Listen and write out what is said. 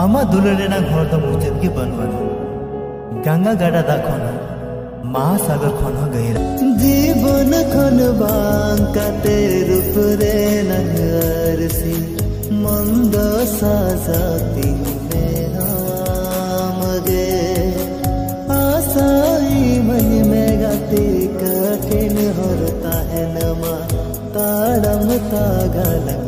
आमा दुलार रेना घर दो मुचाद के बनवाना गंगा गाड़ा दा खना महासागर खन गहिरा जीवन खन बांकाते रूप रे नंगरसी मंद साजाती में मगे आसाई मन में गाती कठिन होता है नमा ताड़म तागल